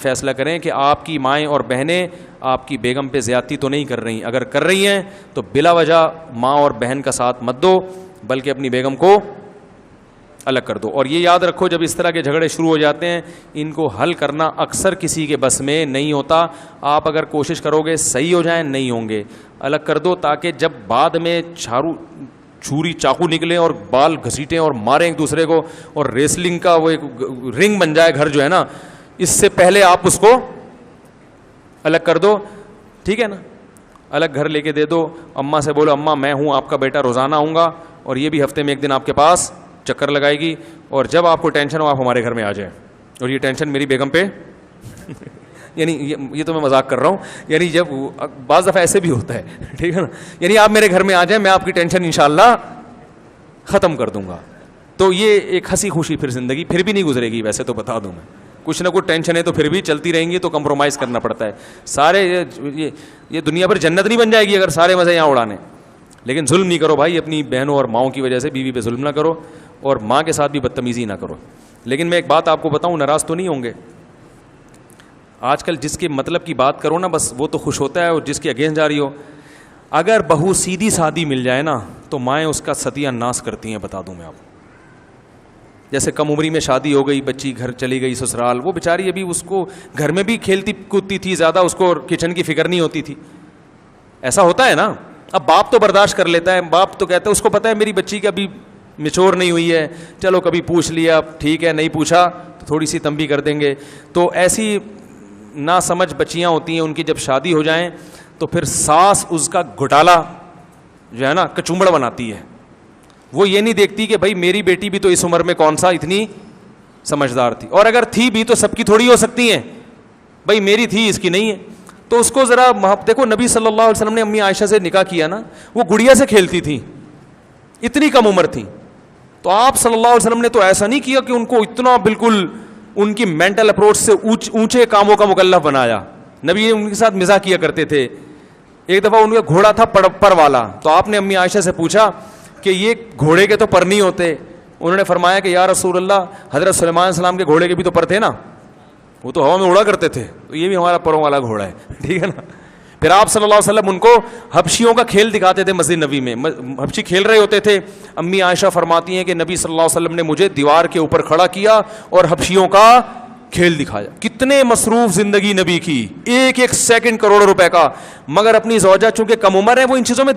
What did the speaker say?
فیصلہ کریں کہ آپ کی مائیں اور بہنیں آپ کی بیگم پہ زیادتی تو نہیں کر رہی. اگر کر رہی ہیں تو بلا وجہ ماں اور بہن کا ساتھ مت دو, بلکہ اپنی بیگم کو الگ کر دو. اور یہ یاد رکھو, جب اس طرح کے جھگڑے شروع ہو جاتے ہیں ان کو حل کرنا اکثر کسی کے بس میں نہیں ہوتا. آپ اگر کوشش کرو گے صحیح ہو جائیں, نہیں ہوں گے, الگ کر دو, تاکہ جب بعد میں چھری چاقو نکلے اور بال گھسیٹیں اور ماریں ایک دوسرے کو, اور ریسلنگ کا وہ ایک رنگ بن جائے گھر جو ہے نا, اس سے پہلے آپ اس کو الگ کر دو. ٹھیک ہے نا, الگ گھر لے کے دے دو. اماں سے بولو, اماں میں ہوں آپ کا بیٹا, روزانہ آؤں گا, اور یہ بھی ہفتے میں ایک دن آپ کے پاس چکر لگائے گی, اور جب آپ کو ٹینشن ہو آپ ہمارے گھر میں آ جائیں. اور یہ ٹینشن میری بیگم پہ یعنی یہ تو میں مذاق کر رہا ہوں, یعنی جب بعض دفعہ ایسے بھی ہوتا ہے, ٹھیک ہے نا, یعنی آپ میرے گھر میں آ جائیں, میں آپ کی ٹینشن انشاءاللہ ختم کر دوں گا. تو یہ ایک ہنسی خوشی پھر زندگی پھر بھی نہیں گزرے گی. ویسے تو بتا دوں میں, کچھ نہ کچھ ٹینشن ہے تو پھر بھی چلتی رہیں گی, تو کمپرومائز کرنا پڑتا ہے. سارے یہ دنیا پر جنت نہیں بن جائے گی اگر سارے مزے یہاں اڑانے. لیکن ظلم نہیں کرو بھائی, اپنی بہنوں اور ماؤں کی وجہ سے بیوی پہ ظلم نہ کرو, اور ماں کے ساتھ بھی بدتمیزی نہ کرو. لیکن میں ایک بات آپ کو بتاؤں, ناراض تو نہیں ہوں گے. آج کل جس کے مطلب کی بات کرو نا, بس وہ تو خوش ہوتا ہے, اور جس کے اگینسٹ جا رہی ہو. اگر بہو سیدھی سادی مل جائے نا تو مائیں اس کا ستیہ ناس کرتی ہیں, بتا دوں میں آپ کو. جیسے کم عمری میں شادی ہو گئی, بچی گھر چلی گئی سسرال, وہ بیچاری ابھی اس کو گھر میں بھی کھیلتی کودتی تھی, زیادہ اس کو کچن کی فکر نہیں ہوتی تھی. ایسا ہوتا ہے نا. اب باپ تو برداشت کر لیتا ہے, باپ تو کہتا ہے, اس کو پتا ہے میری بچی کا ابھی میچور نہیں ہوئی ہے, چلو کبھی پوچھ لیا ٹھیک ہے, نہیں پوچھا تو تھوڑی سی تنبیہ کر دیں گے. تو ایسی نا سمجھ بچیاں ہوتی ہیں, ان کی جب شادی ہو جائیں تو پھر ساس اس کا گھوٹالا جو ہے نا کچومڑ بناتی ہے. وہ یہ نہیں دیکھتی کہ بھائی میری بیٹی بھی تو اس عمر میں کون سا اتنی سمجھدار تھی, اور اگر تھی بھی تو سب کی تھوڑی ہو سکتی ہیں, بھائی میری تھی اس کی نہیں ہے. تو اس کو ذرا دیکھو, نبی صلی اللہ علیہ وسلم نے امی عائشہ سے نکاح کیا نا, وہ گڑیا سے کھیلتی تھی, اتنی کم عمر تھی. تو آپ صلی اللہ علیہ وسلم نے تو ایسا نہیں کیا کہ ان کو اتنا بالکل ان کی مینٹل اپروچ سے اونچے کاموں کا مکلف بنایا. نبی ان کے ساتھ مزاح کیا کرتے تھے. ایک دفعہ ان کا گھوڑا تھا پر والا, تو آپ نے امی عائشہ سے پوچھا کہ یہ گھوڑے کے تو پر نہیں ہوتے. انہوں نے فرمایا کہ یا رسول اللہ, حضرت سلیمان علیہ السلام کے گھوڑے کے بھی تو پر تھے نا, وہ تو ہوا میں اڑا کرتے تھے, تو یہ بھی ہمارا پروں والا گھوڑا ہے. ٹھیک ہے نا. پھر آپ صلی اللہ علیہ وسلم ان کو حبشیوں کا کھیل دکھاتے تھے مسجد نبی میں, حبشی کھیل رہے ہوتے تھے. امی عائشہ فرماتی ہیں کہ نبی صلی اللہ علیہ وسلم نے مجھے دیوار کے اوپر کھڑا کیا اور حبشیوں کا کھیل دکھایا. کتنے مصروف زندگی نبی کی, ایک ایک سیکنڈ کروڑوں روپے کا, مگر اپنی زوجہ چونکہ کم عمر ہے وہ ان چیزوں میں